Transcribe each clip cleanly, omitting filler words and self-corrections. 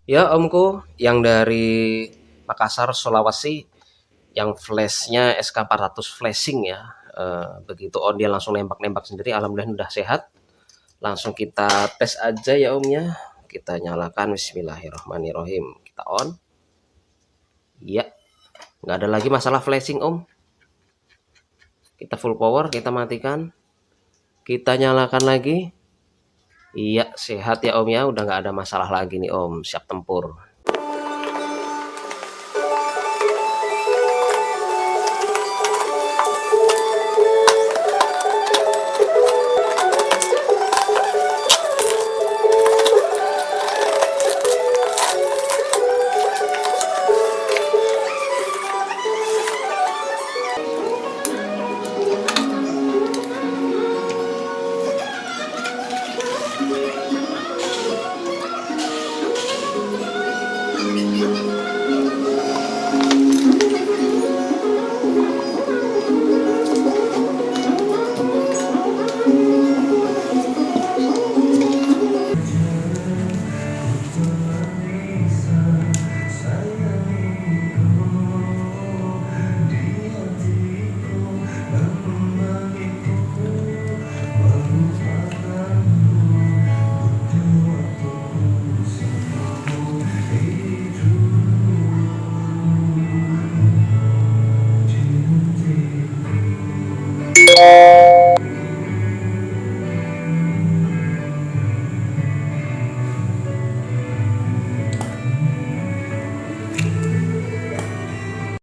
Ya omku, yang dari Makassar, Sulawesi, yang flashnya SK400 flashing ya. Begitu on dia langsung nembak-nembak sendiri, alhamdulillah udah sehat. Langsung kita tes aja ya om ya. Kita nyalakan, bismillahirrahmanirrahim. Kita on. Iya, nggak ada lagi masalah flashing om. Kita full power, kita matikan. Kita nyalakan lagi. Iya, sehat ya om ya, udah nggak ada masalah lagi nih om, siap tempur.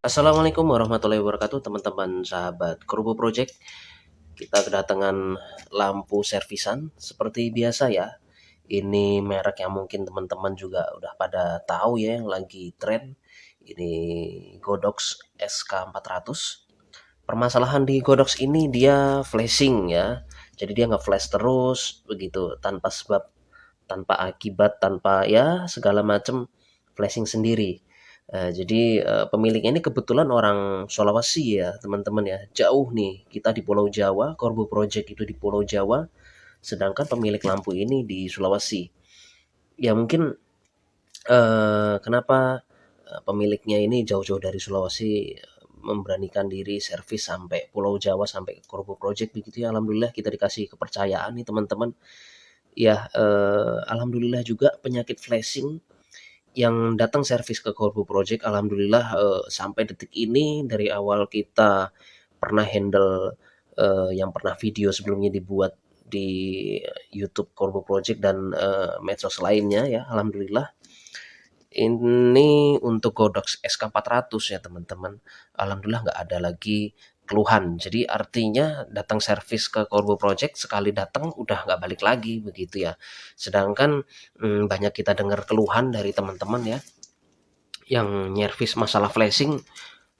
Assalamualaikum warahmatullahi wabarakatuh teman-teman sahabat Korbo Project. Kita kedatangan lampu servisan seperti biasa ya. Ini merek yang mungkin teman-teman juga udah pada tahu ya, yang lagi tren. Ini Godox SK400. Permasalahan di Godox ini dia flashing ya. Jadi dia nggak flash terus begitu tanpa sebab, tanpa akibat, tanpa ya segala macam, flashing sendiri. Jadi pemiliknya ini kebetulan orang Sulawesi ya teman-teman ya, jauh nih, kita di Pulau Jawa, Korbo Project itu di Pulau Jawa, sedangkan pemilik lampu ini di Sulawesi. Ya mungkin kenapa pemiliknya ini jauh-jauh dari Sulawesi memberanikan diri servis sampai Pulau Jawa, sampai Korbo Project begitu ya. Alhamdulillah kita dikasih kepercayaan nih teman-teman. Ya alhamdulillah juga penyakit flashing yang datang servis ke Korbo Project, alhamdulillah sampai detik ini, dari awal kita pernah handle yang pernah video sebelumnya dibuat di YouTube Korbo Project dan medsos lainnya ya, alhamdulillah. Ini untuk Godox SK400 ya teman-teman, alhamdulillah nggak ada lagi keluhan. Jadi artinya datang servis ke Korbo Project, sekali datang udah nggak balik lagi begitu ya. Sedangkan banyak kita dengar keluhan dari teman-teman ya, yang nyervis masalah flashing,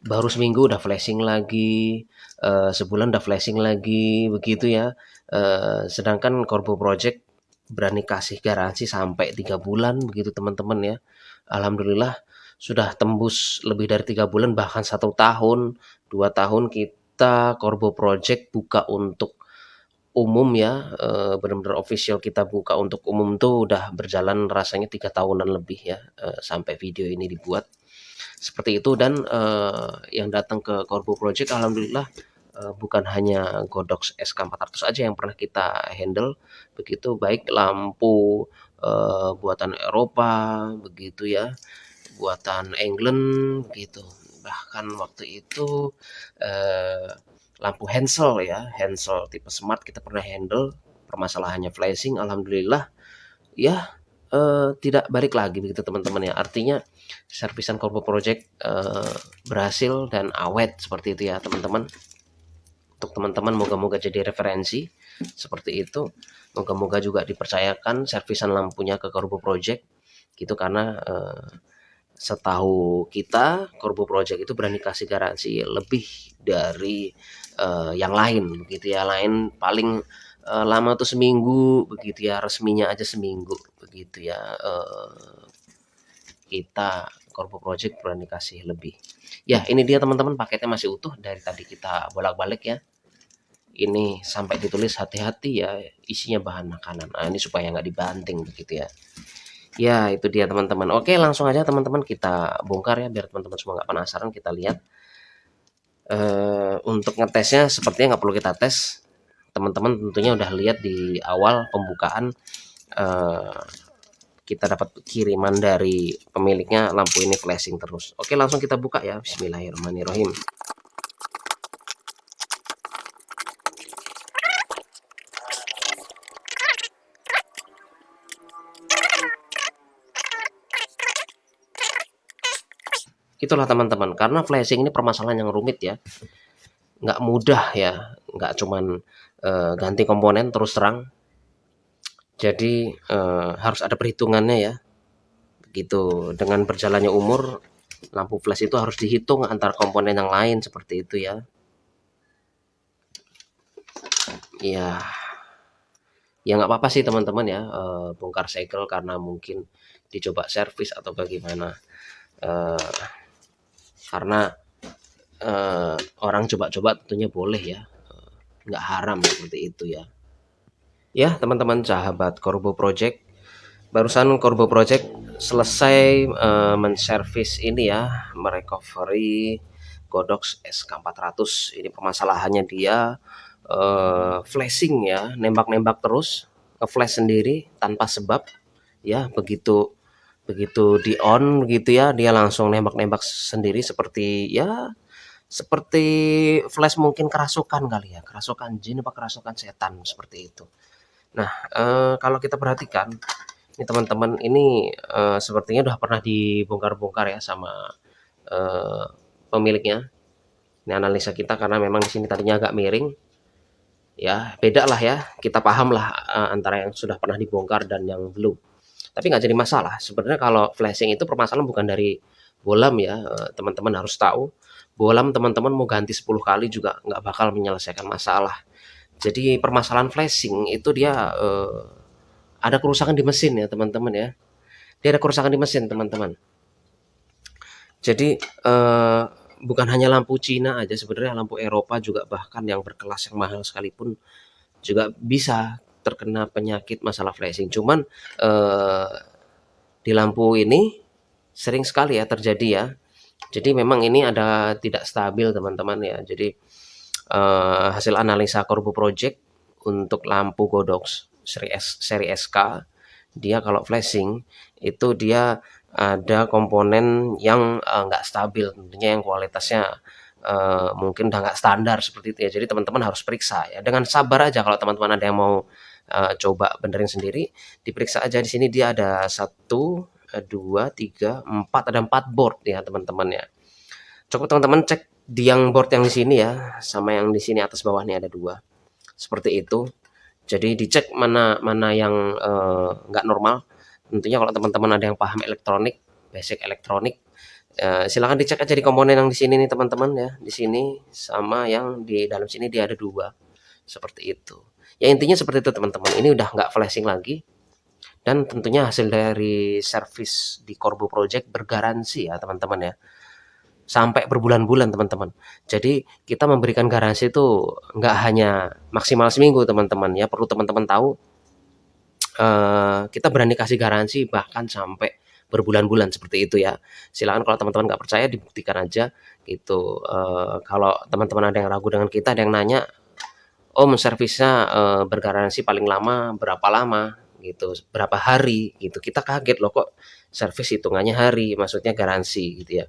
baru seminggu udah flashing lagi, sebulan udah flashing lagi begitu ya. Sedangkan Korbo Project berani kasih garansi sampai 3 bulan begitu teman-teman ya. Alhamdulillah sudah tembus lebih dari 3 bulan, bahkan 1 tahun, 2 tahun kita Korbo Project buka untuk umum ya, benar-benar official kita buka untuk umum tuh udah berjalan rasanya 3 tahunan lebih ya, sampai video ini dibuat. Seperti itu, dan yang datang ke Korbo Project alhamdulillah bukan hanya Godox SK400 aja yang pernah kita handle begitu, baik lampu buatan Eropa begitu ya, buatan England gitu. Bahkan waktu itu eh, lampu Hansel ya, Hansel tipe smart kita pernah handle, permasalahannya flashing, alhamdulillah ya tidak balik lagi begitu teman-teman ya. Artinya servisan Korbo Project berhasil dan awet seperti itu ya teman-teman. Untuk teman-teman moga-moga jadi referensi seperti itu. Moga-moga juga dipercayakan servisan lampunya ke Korbo Project gitu, karena setahu kita Korbo Project itu berani kasih garansi lebih dari yang lain begitu ya. Lain paling lama tuh seminggu begitu ya, resminya aja seminggu begitu ya. Kita Korbo Project berani kasih lebih. Ya ini dia teman-teman, paketnya masih utuh dari tadi kita bolak-balik ya. Ini sampai ditulis hati-hati ya, isinya bahan makanan. Nah ini supaya nggak dibanting begitu ya. Ya, itu dia teman-teman. Oke, langsung aja teman-teman kita bongkar ya, biar teman-teman semua nggak penasaran, kita lihat. Untuk ngetesnya sepertinya nggak perlu kita tes. Teman-teman tentunya udah lihat di awal pembukaan, eee, kita dapat kiriman dari pemiliknya lampu ini flashing terus. Oke, langsung kita buka ya, bismillahirrahmanirrahim. Itulah teman-teman, karena flashing ini permasalahan yang rumit ya, nggak mudah ya, nggak cuman, ganti komponen terus terang. Jadi, harus ada perhitungannya ya, gitu. Dengan berjalannya umur, lampu flash itu harus dihitung antar komponen yang lain, seperti itu ya. Iya, ya nggak apa-apa sih teman-teman ya, bongkar segel karena mungkin dicoba servis atau bagaimana, eee, karena, orang coba-coba tentunya boleh ya, nggak haram seperti itu ya. Ya teman-teman sahabat Korbo Project, barusan Korbo Project selesai, menservis ini ya, merecovery Godox SK400. Ini permasalahannya dia, flashing ya, nembak-nembak terus, nge-flash sendiri tanpa sebab ya, begitu begitu di-on gitu ya, dia langsung nembak-nembak sendiri seperti ya, seperti flash mungkin kerasukan kali ya, kerasukan jin apa kerasukan setan, seperti itu. Nah, kalau kita perhatikan, ini teman-teman ini, sepertinya udah pernah dibongkar-bongkar ya sama, eee, pemiliknya. Ini analisa kita karena memang di sini tadinya agak miring, ya beda lah ya, kita paham lah, antara yang sudah pernah dibongkar dan yang belum. Tapi nggak jadi masalah, sebenarnya kalau flashing itu permasalahan bukan dari bohlam ya, teman-teman harus tahu, bohlam teman-teman mau ganti 10 kali juga nggak bakal menyelesaikan masalah. Jadi permasalahan flashing itu dia, ada kerusakan di mesin ya teman-teman ya. Dia ada kerusakan di mesin teman-teman. Jadi, bukan hanya lampu Cina aja sebenarnya lampu Eropa juga bahkan yang berkelas yang mahal sekalipun juga bisa terkena penyakit masalah flashing. Cuman, di lampu ini sering sekali ya terjadi ya. Jadi memang ini ada tidak stabil teman-teman ya. Jadi, hasil analisa Korbo Project untuk lampu Godox seri SK, dia kalau flashing itu dia ada komponen yang, nggak stabil tentunya yang kualitasnya, mungkin udah nggak standar seperti itu ya. Jadi teman-teman harus periksa ya, dengan sabar aja kalau teman-teman ada yang mau, coba benerin sendiri, diperiksa aja di sini dia ada 1, 2, 3, 4 ada 4 board ya teman-teman ya. Cukup teman-teman cek di yang board yang di sini ya, sama yang di sini atas bawah nih ada 2, seperti itu. Jadi dicek mana mana yang, nggak normal. Tentunya kalau teman-teman ada yang paham elektronik, basic elektronik, silakan dicek aja di komponen yang di sini nih teman-teman ya, di sini sama yang di dalam sini dia ada 2, seperti itu. Ya intinya seperti itu teman-teman, ini udah nggak flashing lagi dan tentunya hasil dari servis di Korbo Project bergaransi ya teman-teman ya. Sampai berbulan-bulan teman-teman. Jadi kita memberikan garansi itu nggak hanya maksimal seminggu teman-teman ya, perlu teman-teman tahu, kita berani kasih garansi bahkan sampai berbulan-bulan seperti itu ya. Silakan kalau teman-teman nggak percaya dibuktikan aja gitu, kalau teman-teman ada yang ragu dengan kita, ada yang nanya, "Om servisnya, bergaransi paling lama berapa lama?" Gitu, "Berapa hari?" Gitu. Kita kaget, "Loh kok servis hitungannya hari, maksudnya garansi?" Gitu ya.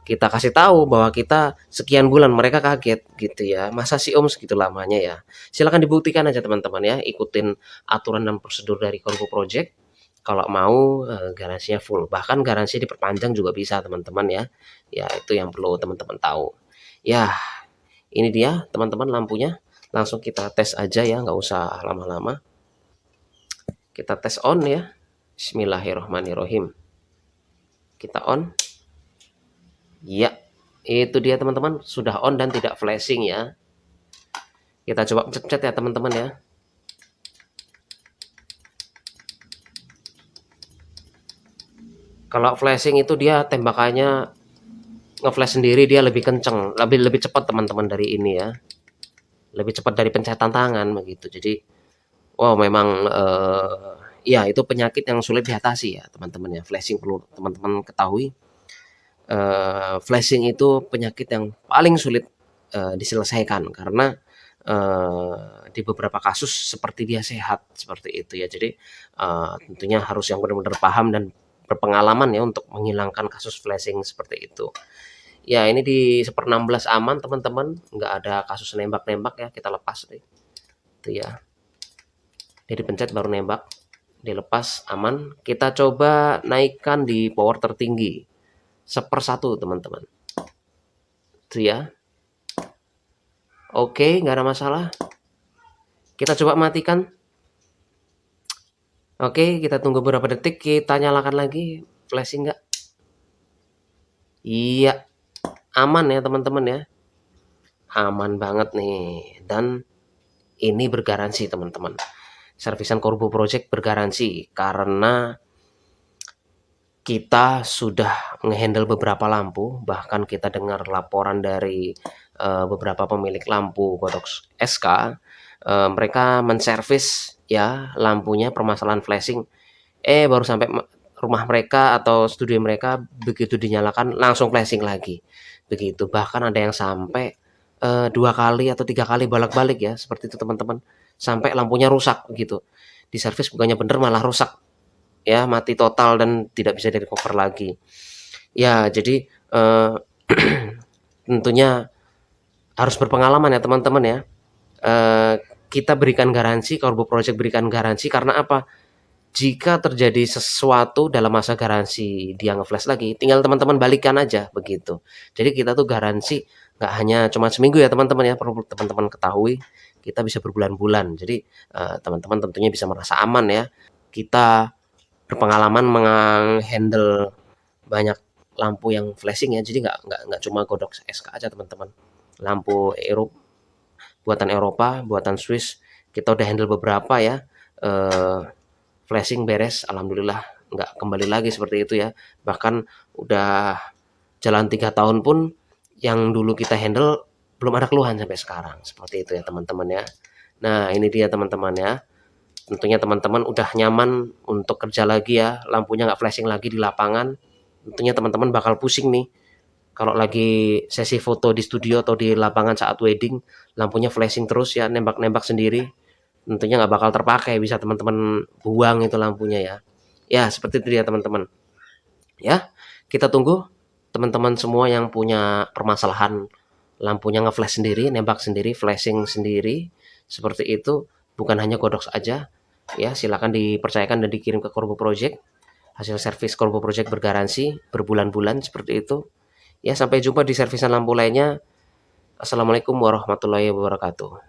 Kita kasih tahu bahwa kita sekian bulan, mereka kaget gitu ya, "Masa sih Om segitu lamanya ya?" Silakan dibuktikan aja teman-teman ya, ikutin aturan dan prosedur dari Korbo Project, kalau mau, garansinya full, bahkan garansi diperpanjang juga bisa teman-teman ya. Ya itu yang perlu teman-teman tahu. Ya, ini dia teman-teman lampunya, langsung kita tes aja ya, nggak usah lama-lama. Kita tes on ya, bismillahirrahmanirrahim. Kita on. Ya, itu dia teman-teman, sudah on dan tidak flashing ya. Kita coba pencet ya teman-teman ya. Kalau flashing itu dia tembakannya nge-flash sendiri, dia lebih kenceng, lebih lebih cepat teman-teman dari ini ya. Lebih cepat dari pencetan tangan begitu. Jadi, wow memang Ya itu penyakit yang sulit diatasi ya teman-teman ya, flashing perlu teman-teman ketahui, flashing itu penyakit yang paling sulit, diselesaikan karena, di beberapa kasus seperti dia sehat, seperti itu ya. Jadi, tentunya harus yang benar-benar paham dan berpengalaman ya untuk menghilangkan kasus flashing seperti itu. Ya ini di 1/16 aman teman-teman, nggak ada kasus nembak-nembak ya, kita lepas nih, itu ya. Dia dipencet baru nembak, dilepas aman. Kita coba naikkan di power tertinggi, 1/1 teman-teman. Itu ya. Oke, nggak ada masalah. Kita coba matikan. Oke, kita tunggu beberapa detik, kita nyalakan lagi. Flashing nggak? Iya, aman ya teman-teman ya. Aman banget nih. Dan ini bergaransi teman-teman. Servisan Corbo Project bergaransi karena kita sudah ngehandle beberapa lampu, bahkan kita dengar laporan dari beberapa pemilik lampu Godox SK, mereka menservis ya lampunya permasalahan flashing, baru sampai rumah mereka atau studio mereka begitu dinyalakan langsung flashing lagi, begitu. Bahkan ada yang sampai 2 kali atau 3 kali bolak-balik ya, seperti itu teman-teman, sampai lampunya rusak gitu. Diservis bukannya bener malah rusak ya, mati total dan tidak bisa di-recover lagi. Ya, jadi tentunya harus berpengalaman ya teman-teman ya. Kita berikan garansi, Corbo Project berikan garansi karena apa? Jika terjadi sesuatu dalam masa garansi dia nge-flash lagi, tinggal teman-teman balikan aja begitu. Jadi kita tuh garansi nggak hanya cuma seminggu ya teman-teman ya, perlu teman-teman ketahui kita bisa berbulan-bulan. Jadi teman-teman tentunya bisa merasa aman ya. Kita berpengalaman menghandle banyak lampu yang flashing ya, jadi nggak cuma Godox SK aja teman-teman. Lampu buatan Eropa, buatan Swiss, kita udah handle beberapa ya. Flashing beres, alhamdulillah nggak kembali lagi seperti itu ya. Bahkan udah jalan 3 tahun pun yang dulu kita handle belum ada keluhan sampai sekarang, seperti itu ya teman-teman ya. Nah ini dia teman-teman ya. Tentunya teman-teman udah nyaman untuk kerja lagi ya, lampunya nggak flashing lagi di lapangan. Tentunya teman-teman bakal pusing nih kalau lagi sesi foto di studio atau di lapangan saat wedding, lampunya flashing terus ya, nembak-nembak sendiri. Tentunya nggak bakal terpakai, bisa teman-teman buang itu lampunya ya. Ya seperti itu ya teman-teman. Ya, kita tunggu teman-teman semua yang punya permasalahan lampunya nge-flash sendiri, nembak sendiri, flashing sendiri, seperti itu. Bukan hanya Godox aja, ya silakan dipercayakan dan dikirim ke Corbo Project. Hasil servis Corbo Project bergaransi berbulan-bulan seperti itu. Ya sampai jumpa di servisan lampu lainnya. Assalamualaikum warahmatullahi wabarakatuh.